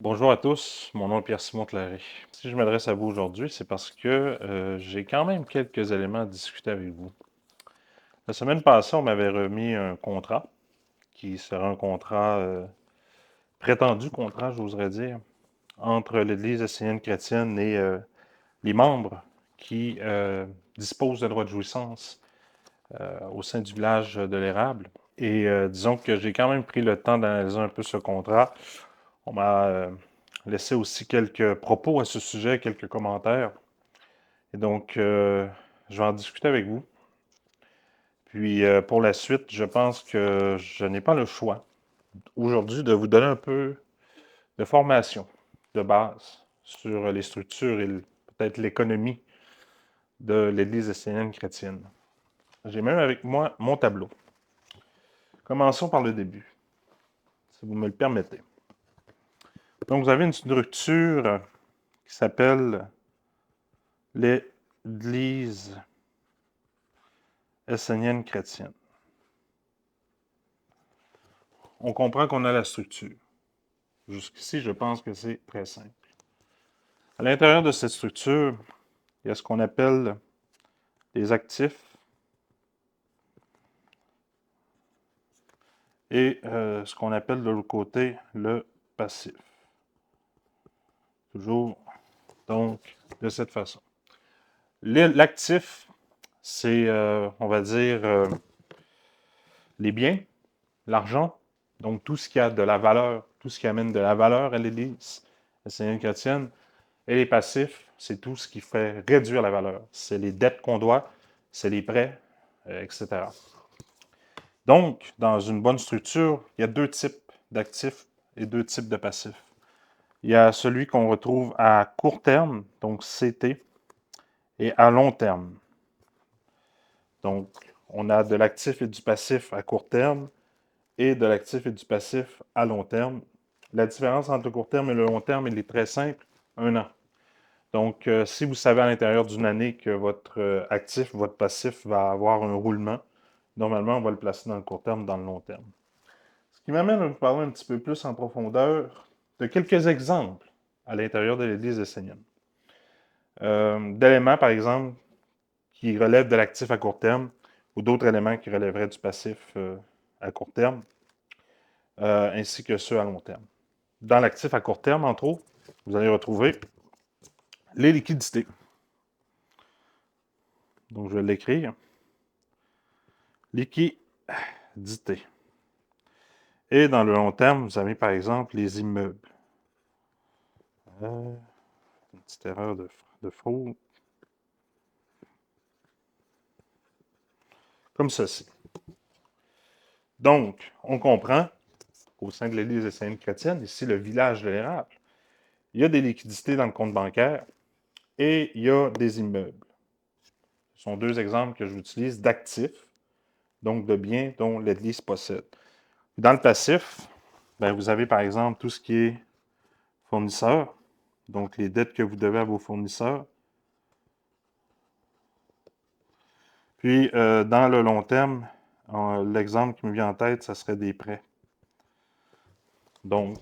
Bonjour à tous, mon nom est Pierre-Simon Claret. Si je m'adresse à vous aujourd'hui, c'est parce que j'ai quand même quelques éléments à discuter avec vous. La semaine passée, on m'avait remis un contrat, qui sera un contrat, prétendu contrat, j'oserais dire, entre l'Église essénienne chrétienne et les membres qui disposent de droits de jouissance au sein du village de l'Érable. Et disons que j'ai quand même pris le temps d'analyser un peu ce contrat. On m'a laissé aussi quelques propos à ce sujet, quelques commentaires. Et donc, je vais en discuter avec vous. Puis, pour la suite, je pense que je n'ai pas le choix aujourd'hui de vous donner un peu de formation de base sur les structures et peut-être l'économie de l'Église essénienne chrétienne. J'ai même avec moi mon tableau. Commençons par le début, si vous me le permettez. Donc, vous avez une structure qui s'appelle l'Église essénienne chrétienne. On comprend qu'on a la structure. Jusqu'ici, je pense que c'est très simple. À l'intérieur de cette structure, il y a ce qu'on appelle les actifs et ce qu'on appelle de l'autre côté le passif. Toujours, donc, de cette façon. L'actif, c'est, on va dire, les biens, l'argent, donc tout ce qui a de la valeur, tout ce qui amène de la valeur à l'Église essénienne chrétienne. Et les passifs, c'est tout ce qui fait réduire la valeur. C'est les dettes qu'on doit, c'est les prêts, etc. Donc, dans une bonne structure, il y a deux types d'actifs et deux types de passifs. Il y a celui qu'on retrouve à court terme, donc CT, et à long terme. Donc, on a de l'actif et du passif à court terme et de l'actif et du passif à long terme. La différence entre le court terme et le long terme, elle est très simple, 1 an. Donc, si vous savez à l'intérieur d'une année que votre actif, votre passif va avoir un roulement, normalement, on va le placer dans le court terme, dans le long terme. Ce qui m'amène à vous parler un petit peu plus en profondeur de quelques exemples à l'intérieur de l'Église essénienne. D'éléments, par exemple, qui relèvent de l'actif à court terme ou d'autres éléments qui relèveraient du passif à court terme, ainsi que ceux à long terme. Dans l'actif à court terme, entre autres, vous allez retrouver les liquidités. Donc, je vais l'écrire. Liquidité. Et dans le long terme, vous avez par exemple les immeubles. Une petite erreur de fraude. Comme ceci. Donc, on comprend qu'au sein de l'Église essénienne chrétienne, ici le village de l'Érable, il y a des liquidités dans le compte bancaire et il y a des immeubles. Ce sont deux exemples que j'utilise d'actifs, donc de biens dont l'Église possède. Dans le passif, ben, vous avez par exemple tout ce qui est fournisseurs, donc les dettes que vous devez à vos fournisseurs. Puis, dans le long terme, l'exemple qui me vient en tête, ça serait des prêts. Donc,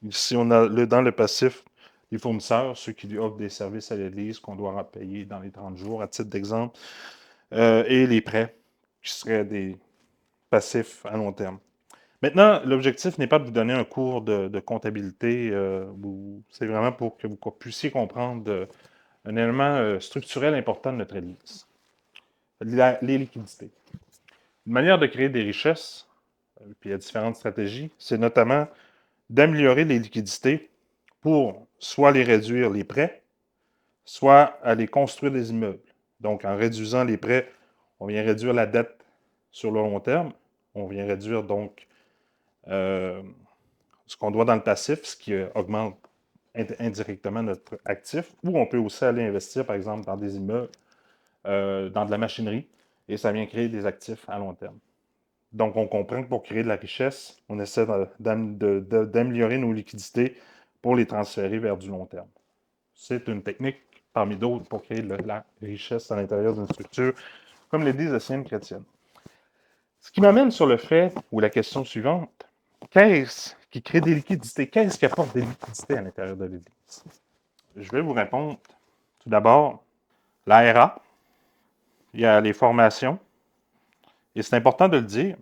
ici, on a dans le passif les fournisseurs, ceux qui lui offrent des services à l'Église qu'on doit payer dans les 30 jours, à titre d'exemple, et les prêts, qui seraient des passifs à long terme. Maintenant, l'objectif n'est pas de vous donner un cours de comptabilité, c'est vraiment pour que vous puissiez comprendre un élément structurel important de notre Église, les liquidités. Une manière de créer des richesses, puis il y a différentes stratégies, c'est notamment d'améliorer les liquidités pour soit les réduire les prêts, soit aller construire des immeubles. Donc, en réduisant les prêts, on vient réduire la dette sur le long terme. On vient réduire donc ce qu'on doit dans le passif, ce qui augmente indirectement notre actif. Ou on peut aussi aller investir, par exemple, dans des immeubles, dans de la machinerie, et ça vient créer des actifs à long terme. Donc, on comprend que pour créer de la richesse, on essaie d'améliorer nos liquidités pour les transférer vers du long terme. C'est une technique parmi d'autres pour créer de la richesse à l'intérieur d'une structure, comme l'Église essénienne chrétienne. Ce qui m'amène sur le fait, ou la question suivante, qu'est-ce qui crée des liquidités. Qu'est-ce qui apporte des liquidités à l'intérieur de l'Église? Je vais vous répondre. Tout d'abord, l'ARA, il y a les formations, et c'est important de le dire,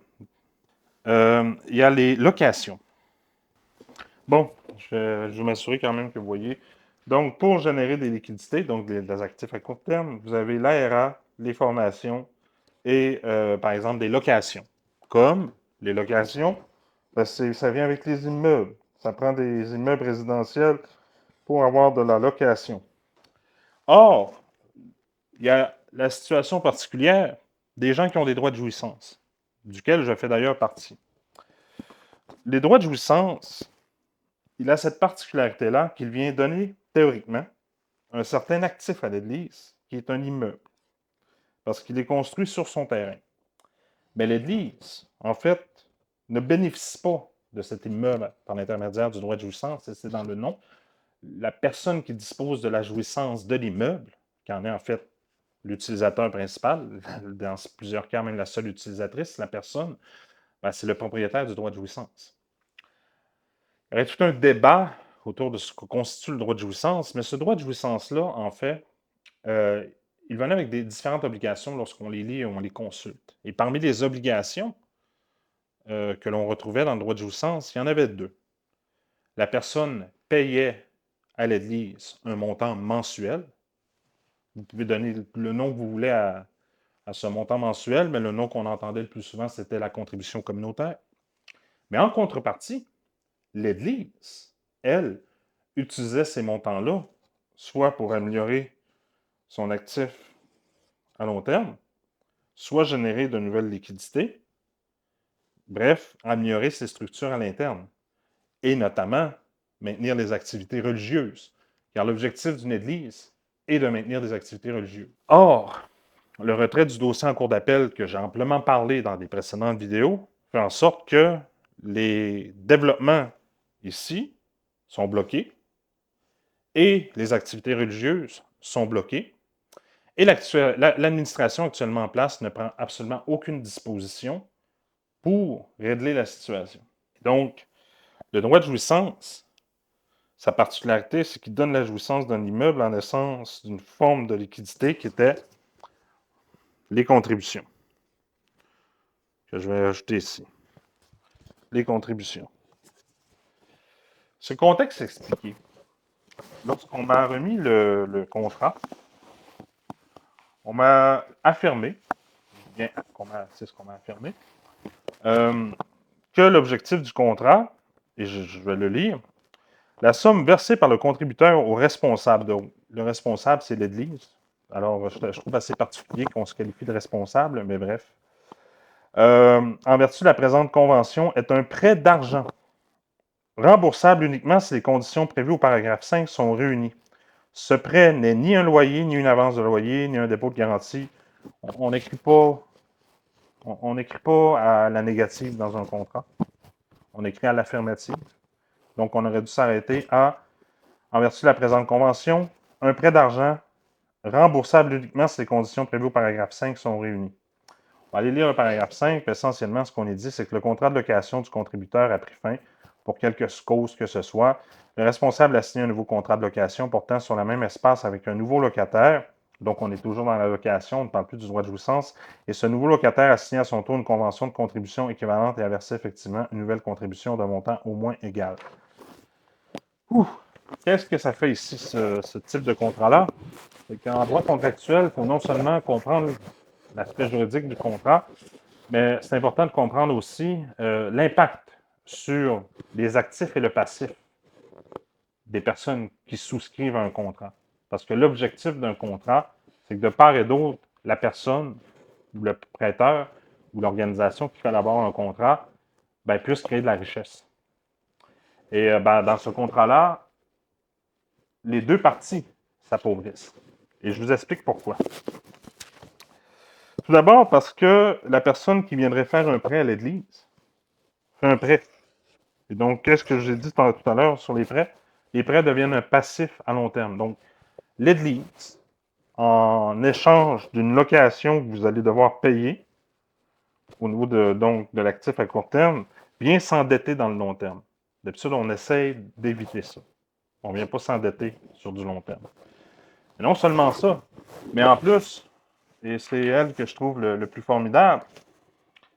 il y a les locations. Bon, je vais m'assurer quand même que vous voyez. Donc, pour générer des liquidités, donc des actifs à court terme, vous avez l'ARA, les formations et, par exemple, des locations. Comme les locations, ben, ça vient avec les immeubles. Ça prend des immeubles résidentiels pour avoir de la location. Or, il y a la situation particulière des gens qui ont des droits de jouissance, duquel je fais d'ailleurs partie. Les droits de jouissance, il a cette particularité-là qu'il vient donner, théoriquement, un certain actif à l'Église, qui est un immeuble, parce qu'il est construit sur son terrain. Mais l'Église, en fait, ne bénéficie pas de cet immeuble par l'intermédiaire du droit de jouissance, et c'est dans le nom. La personne qui dispose de la jouissance de l'immeuble, qui en est en fait l'utilisateur principal, dans plusieurs cas même la seule utilisatrice, la personne, ben, c'est le propriétaire du droit de jouissance. Il y aurait tout un débat autour de ce que constitue le droit de jouissance, mais ce droit de jouissance-là, en fait, il venait avec des différentes obligations lorsqu'on les lit et on les consulte. Et parmi les obligations que l'on retrouvait dans le droit de jouissance, il y en avait deux. La personne payait à l'Église un montant mensuel. Vous pouvez donner le nom que vous voulez à ce montant mensuel, mais le nom qu'on entendait le plus souvent, c'était la contribution communautaire. Mais en contrepartie, l'Église, elle, utilisait ces montants-là, soit pour améliorer son actif à long terme, soit générer de nouvelles liquidités, bref, améliorer ses structures à l'interne, et notamment maintenir les activités religieuses, car l'objectif d'une Église est de maintenir des activités religieuses. Or, le retrait du dossier en cours d'appel, que j'ai amplement parlé dans des précédentes vidéos, fait en sorte que les développements ici sont bloqués et les activités religieuses sont bloquées. Et l'administration actuellement en place ne prend absolument aucune disposition pour régler la situation. Donc, le droit de jouissance, sa particularité, c'est qu'il donne la jouissance d'un immeuble en essence d'une forme de liquidité qui était les contributions, que je vais ajouter ici. Les contributions. Ce contexte expliqué, lorsqu'on m'a remis le contrat, on m'a affirmé, c'est ce qu'on m'a affirmé, que l'objectif du contrat, et je vais le lire, la somme versée par le contributeur au responsable. Donc, le responsable, c'est l'Église. Alors, je trouve assez particulier qu'on se qualifie de responsable, mais bref. En vertu de la présente convention, est un prêt d'argent remboursable uniquement si les conditions prévues au paragraphe 5 sont réunies. Ce prêt n'est ni un loyer, ni une avance de loyer, ni un dépôt de garantie. On n'écrit pas à la négative dans un contrat. On écrit à l'affirmative. Donc, on aurait dû s'arrêter à, en vertu de la présente convention, un prêt d'argent remboursable uniquement si les conditions prévues au paragraphe 5 sont réunies. On va aller lire le paragraphe 5. Essentiellement, ce qu'on est dit, c'est que le contrat de location du contributeur a pris fin pour quelque cause que ce soit. Le responsable a signé un nouveau contrat de location portant sur le même espace avec un nouveau locataire. Donc, on est toujours dans la location, on ne parle plus du droit de jouissance. Et ce nouveau locataire a signé à son tour une convention de contribution équivalente et a versé effectivement une nouvelle contribution d'un montant au moins égal. Qu'est-ce que ça fait ici, ce type de contrat-là? C'est qu'en droit contractuel, il faut non seulement comprendre l'aspect juridique du contrat, mais c'est important de comprendre aussi l'impact sur les actifs et le passif des personnes qui souscrivent à un contrat. Parce que l'objectif d'un contrat, c'est que de part et d'autre, la personne ou le prêteur ou l'organisation qui collabore à un contrat puisse créer de la richesse. Et dans ce contrat-là, les deux parties s'appauvrissent. Et je vous explique pourquoi. Tout d'abord parce que la personne qui viendrait faire un prêt à l'Église fait un prêt. Et donc, qu'est-ce que j'ai dit tout à l'heure sur les prêts? Les prêts deviennent un passif à long terme. Donc, l'Église, en échange d'une location que vous allez devoir payer au niveau de l'actif à court terme, vient s'endetter dans le long terme. D'habitude, on essaie d'éviter ça. On ne vient pas s'endetter sur du long terme. Et non seulement ça, mais en plus, et c'est elle que je trouve le plus formidable,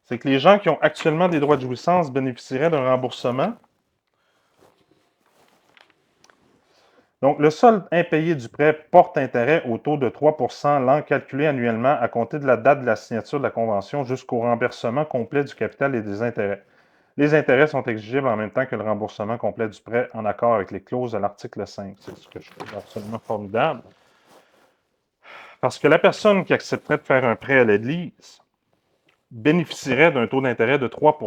c'est que les gens qui ont actuellement des droits de jouissance bénéficieraient d'un remboursement. Donc, le solde impayé du prêt porte intérêt au taux de 3 l'an calculé annuellement à compter de la date de la signature de la convention jusqu'au remboursement complet du capital et des intérêts. Les intérêts sont exigibles en même temps que le remboursement complet du prêt en accord avec les clauses de l'article 5. C'est ce que je trouve absolument formidable. Parce que la personne qui accepterait de faire un prêt à l'Église bénéficierait d'un taux d'intérêt de 3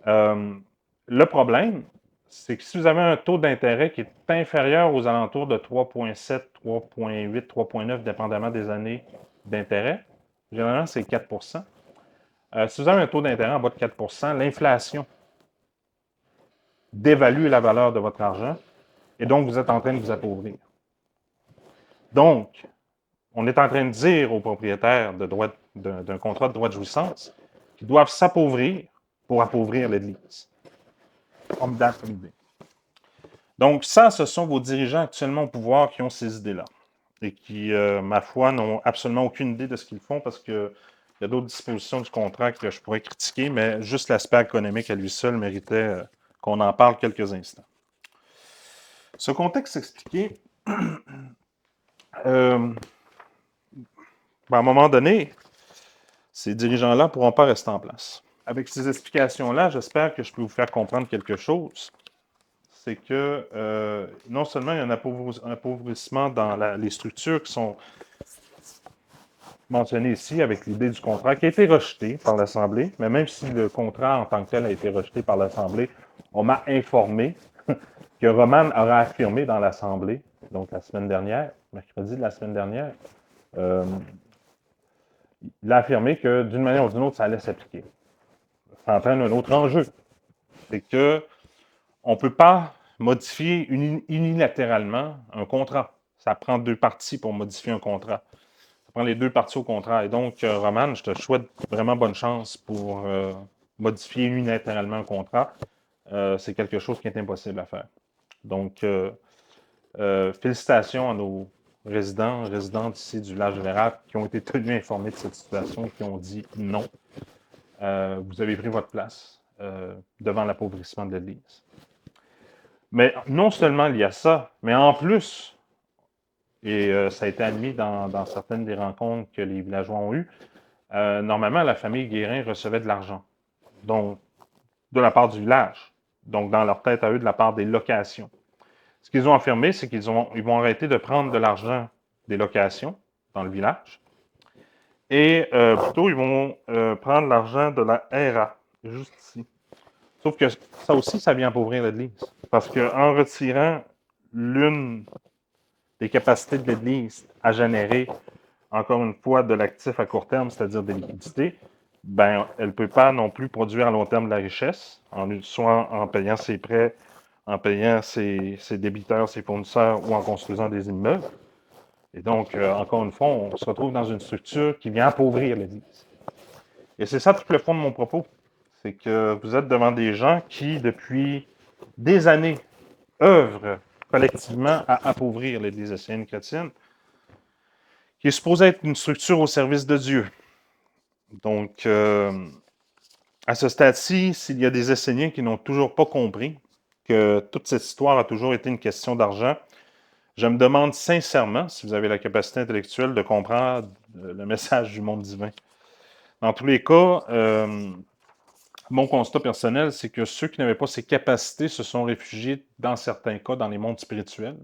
Le problème, c'est que si vous avez un taux d'intérêt qui est inférieur aux alentours de 3,7, 3,8, 3,9, dépendamment des années d'intérêt, généralement c'est 4 si vous avez un taux d'intérêt en bas de 4 l'inflation dévalue la valeur de votre argent et donc vous êtes en train de vous appauvrir. Donc, on est en train de dire aux propriétaires d'un contrat de droit de jouissance qu'ils doivent s'appauvrir pour appauvrir l'Église. Formidable comme idée. Donc, ça, ce sont vos dirigeants actuellement au pouvoir qui ont ces idées-là et qui, ma foi, n'ont absolument aucune idée de ce qu'ils font parce qu'il y a d'autres dispositions du contrat que je pourrais critiquer, mais juste l'aspect économique à lui seul méritait qu'on en parle quelques instants. Ce contexte expliqué, à un moment donné, ces dirigeants-là ne pourront pas rester en place. Avec ces explications-là, j'espère que je peux vous faire comprendre quelque chose. C'est que non seulement il y a un appauvrissement dans les structures qui sont mentionnées ici avec l'idée du contrat qui a été rejeté par l'Assemblée, mais même si le contrat en tant que tel a été rejeté par l'Assemblée, on m'a informé que Roman aura affirmé dans l'Assemblée, donc la semaine dernière, mercredi de la semaine dernière, il a affirmé que d'une manière ou d'une autre, ça allait s'appliquer. Ça entraîne un autre enjeu. C'est que on ne peut pas modifier unilatéralement un contrat. Ça prend deux parties pour modifier un contrat. Ça prend les deux parties au contrat. Et donc, Roman, je te souhaite vraiment bonne chance pour modifier unilatéralement un contrat. C'est quelque chose qui est impossible à faire. Donc, félicitations à nos résidentes ici du village général qui ont été tenus informés de cette situation et qui ont dit non. Vous avez pris votre place devant l'appauvrissement de l'Église. Mais non seulement il y a ça, mais en plus, et ça a été admis dans certaines des rencontres que les villageois ont eues, normalement, la famille Guérin recevait de l'argent, donc de la part du village, donc dans leur tête à eux, de la part des locations. Ce qu'ils ont affirmé, c'est qu'ils vont arrêter de prendre de l'argent des locations dans le village, et plutôt, ils vont prendre l'argent de la RA, juste ici. Sauf que ça aussi, ça vient appauvrir l'Église. Parce qu'en retirant l'une des capacités de l'Église à générer, encore une fois, de l'actif à court terme, c'est-à-dire des liquidités, ben, elle ne peut pas non plus produire à long terme de la richesse, soit en payant ses prêts, en payant ses débiteurs, ses fournisseurs ou en construisant des immeubles. Et donc, encore une fois, on se retrouve dans une structure qui vient appauvrir l'Église. Et c'est ça tout le fond de mon propos. C'est que vous êtes devant des gens qui, depuis des années, œuvrent collectivement à appauvrir l'Église assyrienne chrétienne, qui est supposée être une structure au service de Dieu. Donc, à ce stade-ci, s'il y a des Esséniens qui n'ont toujours pas compris que toute cette histoire a toujours été une question d'argent, je me demande sincèrement si vous avez la capacité intellectuelle de comprendre le message du monde divin. Dans tous les cas, mon constat personnel, c'est que ceux qui n'avaient pas ces capacités se sont réfugiés, dans certains cas, dans les mondes spirituels,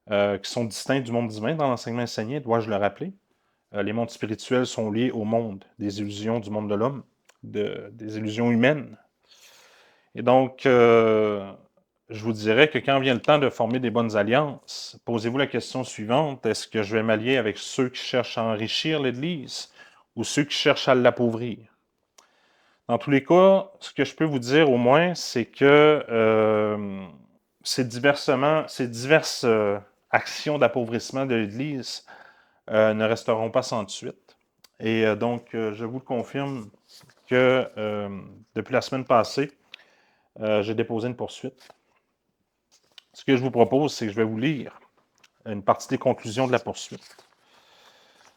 qui sont distincts du monde divin dans l'enseignement enseigné, dois-je le rappeler. Les mondes spirituels sont liés au monde des illusions du monde de l'homme, des illusions humaines. Et donc, je vous dirais que quand vient le temps de former des bonnes alliances, posez-vous la question suivante, est-ce que je vais m'allier avec ceux qui cherchent à enrichir l'Église ou ceux qui cherchent à l'appauvrir? Dans tous les cas, ce que je peux vous dire au moins, c'est que ces diverses actions d'appauvrissement de l'Église ne resteront pas sans suite. Et donc, je vous confirme que depuis la semaine passée, j'ai déposé une poursuite. Ce que je vous propose, c'est que je vais vous lire une partie des conclusions de la poursuite.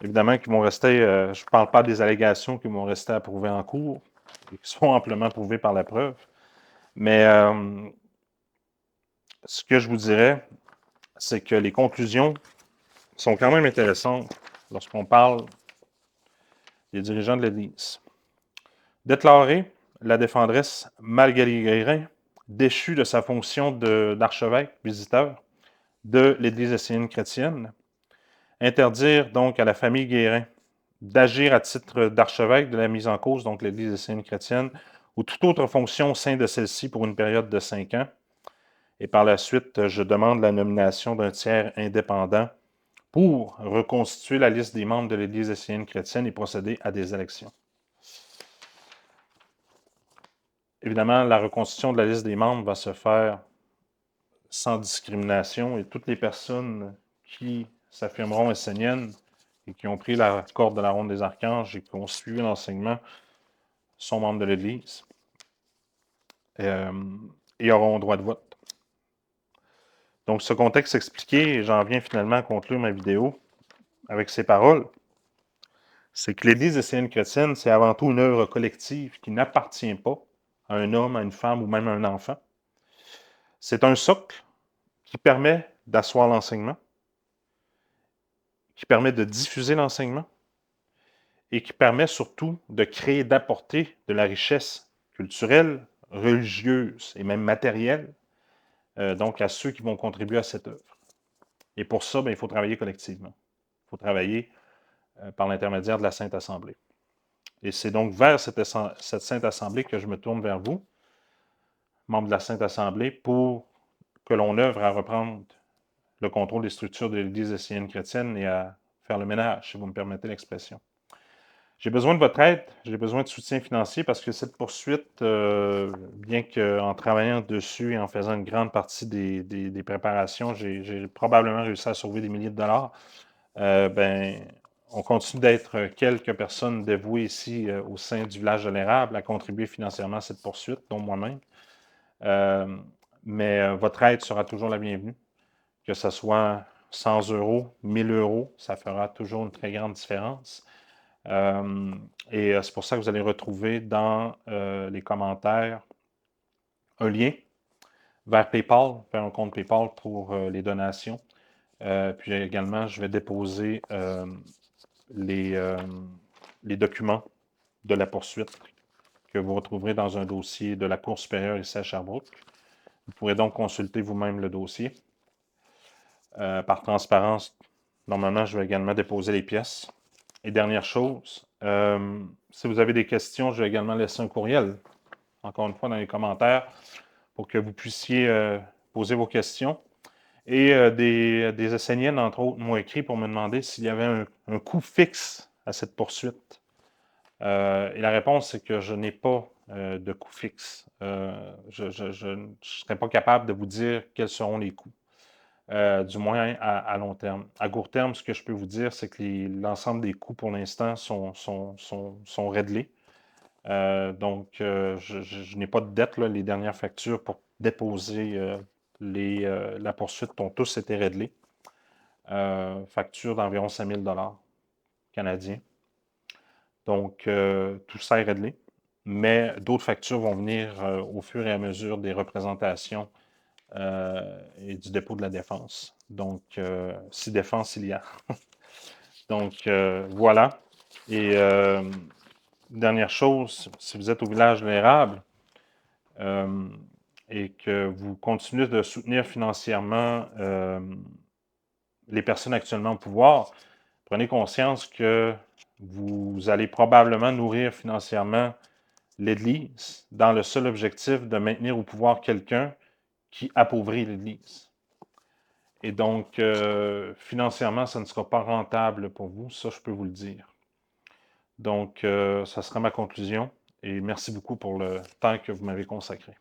Évidemment, qui vont rester, je ne parle pas des allégations qui vont rester à prouver en cours et qui sont amplement prouvées par la preuve. Mais ce que je vous dirais, c'est que les conclusions sont quand même intéressantes lorsqu'on parle des dirigeants de l'Église. Déclarer la défendresse Magali Guérin déchue de sa fonction d'archevêque visiteur de l'Église essénienne chrétienne. Interdire donc à la famille Guérin d'agir à titre d'archevêque de la mise en cause, donc l'Église essénienne chrétienne, ou toute autre fonction au sein de celle-ci pour une période de 5 ans. Et par la suite, je demande la nomination d'un tiers indépendant pour reconstituer la liste des membres de l'Église essénienne chrétienne et procéder à des élections. Évidemment, la reconstitution de la liste des membres va se faire sans discrimination et toutes les personnes qui s'affirmeront esséniennes et qui ont pris la corde de la ronde des archanges et qui ont suivi l'enseignement sont membres de l'Église et auront droit de vote. Donc, ce contexte expliqué, j'en viens finalement à conclure ma vidéo avec ces paroles. C'est que l'Église essénienne chrétienne, c'est avant tout une œuvre collective qui n'appartient pas à un homme, à une femme ou même à un enfant. C'est un socle qui permet d'asseoir l'enseignement, qui permet de diffuser l'enseignement et qui permet surtout de créer, d'apporter de la richesse culturelle, religieuse et même matérielle, donc à ceux qui vont contribuer à cette œuvre. Et pour ça, il faut travailler collectivement. Il faut travailler par l'intermédiaire de la Sainte Assemblée. Et c'est donc vers cette Sainte Assemblée que je me tourne vers vous, membres de la Sainte Assemblée, pour que l'on œuvre à reprendre le contrôle des structures de l'Église essénienne chrétienne et à faire le ménage, si vous me permettez l'expression. J'ai besoin de votre aide, j'ai besoin de soutien financier parce que cette poursuite, bien qu'en travaillant dessus et en faisant une grande partie des préparations, j'ai probablement réussi à sauver des milliers de dollars. On continue d'être quelques personnes dévouées ici au sein du village de l'Érable à contribuer financièrement à cette poursuite, dont moi-même. Mais votre aide sera toujours la bienvenue. Que ce soit 100 €, 1000 €, ça fera toujours une très grande différence. Et c'est pour ça que vous allez retrouver dans les commentaires un lien vers PayPal, vers un compte PayPal pour les donations. Puis également, je vais déposer les documents de la poursuite que vous retrouverez dans un dossier de la Cour supérieure ici à Sherbrooke. Vous pourrez donc consulter vous-même le dossier. Par transparence, normalement, je vais également déposer les pièces. Et dernière chose, si vous avez des questions, je vais également laisser un courriel, encore une fois, dans les commentaires, pour que vous puissiez poser vos questions. Et des Esséniennes, entre autres, m'ont écrit pour me demander s'il y avait un coût fixe à cette poursuite. Et la réponse, c'est que je n'ai pas de coût fixe. Je ne serais pas capable de vous dire quels seront les coûts. Du moins à long terme. À court terme, ce que je peux vous dire, c'est que l'ensemble des coûts pour l'instant sont réglés. Donc, je n'ai pas de dette. Là. Les dernières factures pour déposer la poursuite ont tous été réglées. Facture d'environ 5 000 $ canadiens. Donc, tout ça est réglé. Mais d'autres factures vont venir au fur et à mesure des représentations et du dépôt de la défense. Donc, si défense il y a. Donc, voilà. Et dernière chose, si vous êtes au village de l'Érable et que vous continuez de soutenir financièrement les personnes actuellement au pouvoir, prenez conscience que vous allez probablement nourrir financièrement l'Église dans le seul objectif de maintenir au pouvoir quelqu'un qui appauvrit l'Église. Et donc, financièrement, ça ne sera pas rentable pour vous, ça je peux vous le dire. Donc, ça sera ma conclusion et merci beaucoup pour le temps que vous m'avez consacré.